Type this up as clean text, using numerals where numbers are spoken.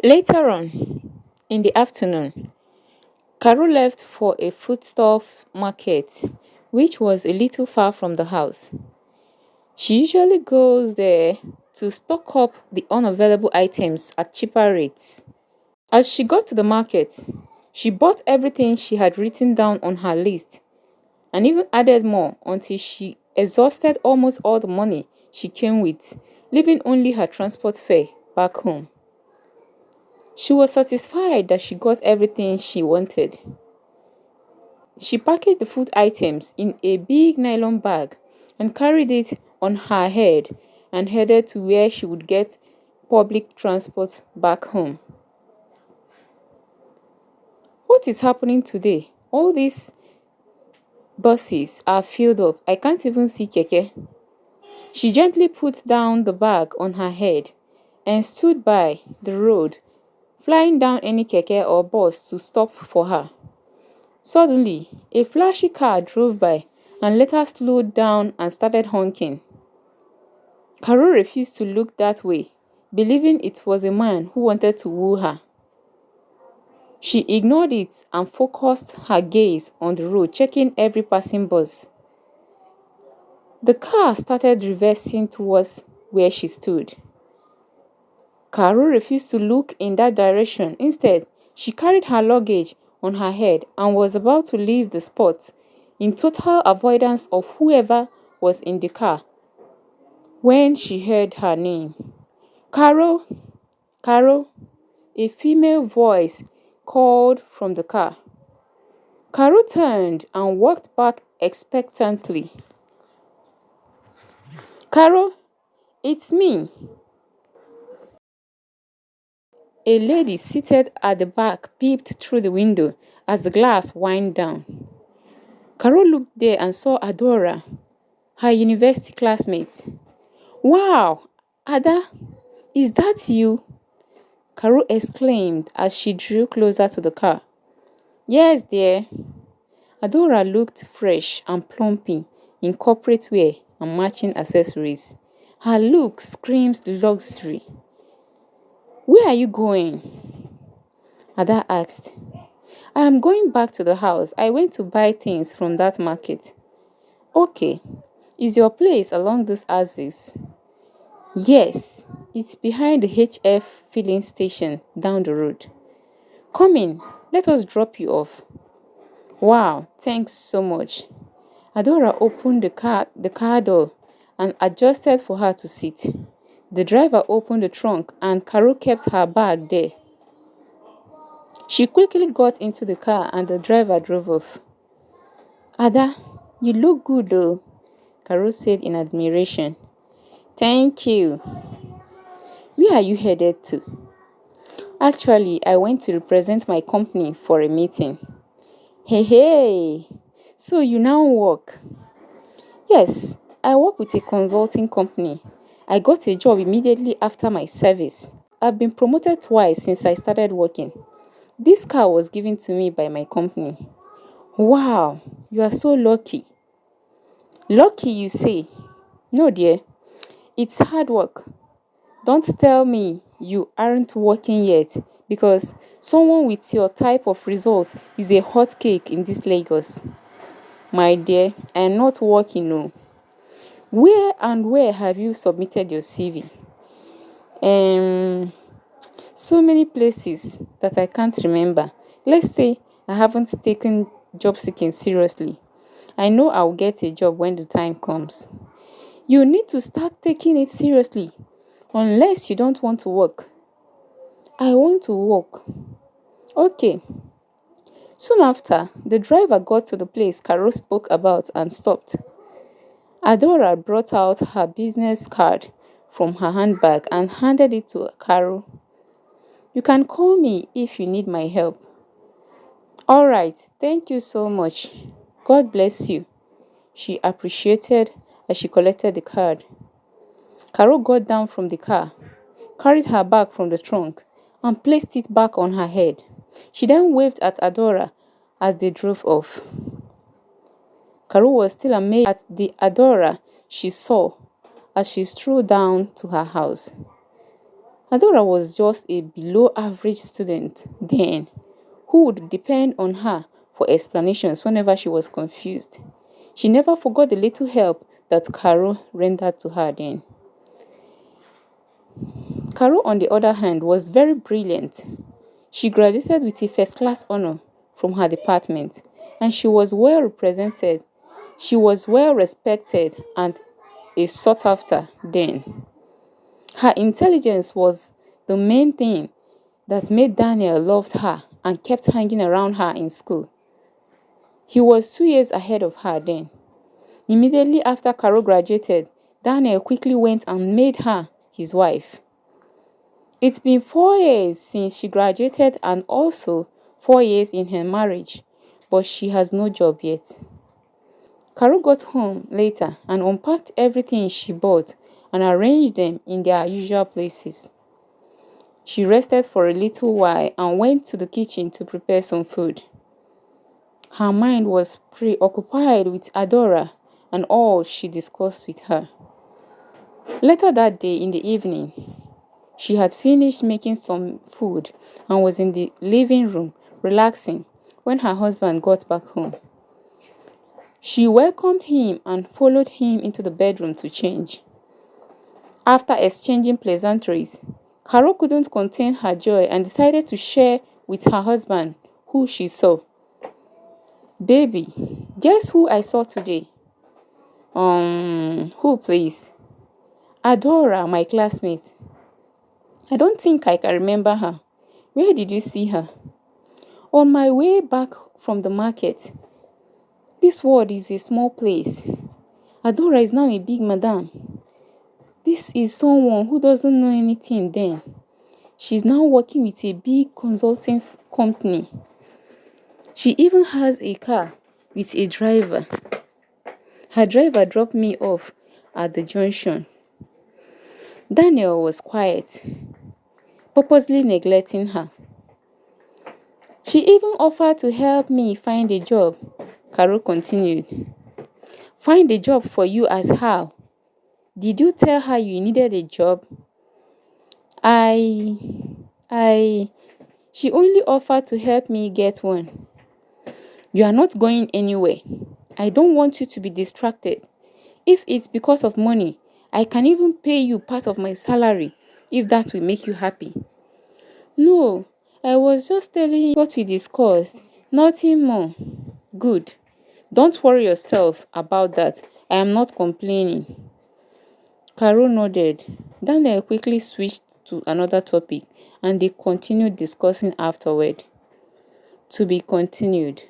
Later on, in the afternoon, Carol left for a foodstuff market, which was a little far from the house. She usually goes there to stock up the unavailable items at cheaper rates. As she got to the market, she bought everything she had written down on her list and even added more until she exhausted almost all the money she came with, leaving only her transport fare back home. She was satisfied that she got everything she wanted. She packaged the food items in a big nylon bag and carried it on her head and headed to where she would get public transport back home. What is happening today? All these buses are filled up. I can't even see Keke. She gently put down the bag on her head and stood by the road, flying down any Keke or bus to stop for her. Suddenly, a flashy car drove by and later slowed down and started honking. Carol refused to look that way, believing it was a man who wanted to woo her. She ignored it and focused her gaze on the road, checking every passing bus. The car started reversing towards where she stood. Carol refused to look in that direction. Instead, she carried her luggage on her head and was about to leave the spot in total avoidance of whoever was in the car when she heard her name. Carol, Carol, a female voice called from the car. Carol turned and walked back expectantly. Carol, it's me. A lady seated at the back peeped through the window as the glass wound down. Carol looked there and saw Adora, her university classmate. Wow, Ada, is that you? Carol exclaimed as she drew closer to the car. Yes, dear. Adora looked fresh and plumpy in corporate wear and matching accessories. Her look screamed luxury. Where are you going? Ada asked. I am going back to the house. I went to buy things from that market. Okay. Is your place along this axis? Yes. It's behind the HF filling station down the road. Come in. Let us drop you off. Wow, thanks so much. Adora opened the car door and adjusted for her to sit. The driver opened the trunk and Carol kept her bag there. She quickly got into the car and the driver drove off. Ada, you look good though, Carol said in admiration. Thank you. Where are you headed to? Actually, I went to represent my company for a meeting. Hey, so you now work? Yes, I work with a consulting company. I got a job immediately after my service. I've been promoted twice since I started working. This car was given to me by my company. Wow, you are so lucky. Lucky, you say? No, dear. It's hard work. Don't tell me you aren't working yet because someone with your type of results is a hot cake in this Lagos. My dear, I am not working, no. Where have you submitted your CV? So many places that I can't remember. Let's say I haven't taken job seeking seriously. I know I'll get a job when the time comes. You need to start taking it seriously, unless you don't want to work. I want to work. Okay. Soon after, the driver got to the place Carol spoke about and stopped. Adora brought out her business card from her handbag and handed it to Carol. You can call me if you need my help. All right, thank you so much. God bless you. She appreciated as she collected the card. Carol got down from the car, carried her bag from the trunk, and placed it back on her head. She then waved at Adora as they drove off. Carol was still amazed at the Adora she saw as she strolled down to her house. Adora was just a below average student then who would depend on her for explanations whenever she was confused. She never forgot the little help that Carol rendered to her then. Carol, on the other hand, was very brilliant. She graduated with a first class honor from her department, and she was well represented. She was well respected and a sought after then. Her intelligence was the main thing that made Daniel loved her and kept hanging around her in school. He was 2 years ahead of her then. Immediately after Carol graduated, Daniel quickly went and made her his wife. It's been 4 years since she graduated and also 4 years in her marriage, but she has no job yet. Carol got home later and unpacked everything she bought and arranged them in their usual places. She rested for a little while and went to the kitchen to prepare some food. Her mind was preoccupied with Adora and all she discussed with her. Later that day in the evening, she had finished making some food and was in the living room relaxing when her husband got back home. She welcomed him and followed him into the bedroom to change. After exchanging pleasantries, Carol couldn't contain her joy and decided to share with her husband who she saw. Baby, guess who I saw today? Who please? Adora, my classmate. I don't think I can remember her. Where did you see her? On my way back from the market. This world is a small place. Adora is now a big madam. This is someone who doesn't know anything then. She's now working with a big consulting company. She even has a car with a driver. Her driver dropped me off at the junction. Daniel was quiet, purposely neglecting her. She even offered to help me find a job, Carol continued. Find a job for you as how? Did you tell her you needed a job? She only offered to help me get one. You are not going anywhere. I don't want you to be distracted. If it's because of money, I can even pay you part of my salary if that will make you happy. No, I was just telling you what we discussed. Nothing more. Good. Don't worry yourself about that. I am not complaining. Carol nodded. Daniel quickly switched to another topic and they continued discussing afterward. To be continued.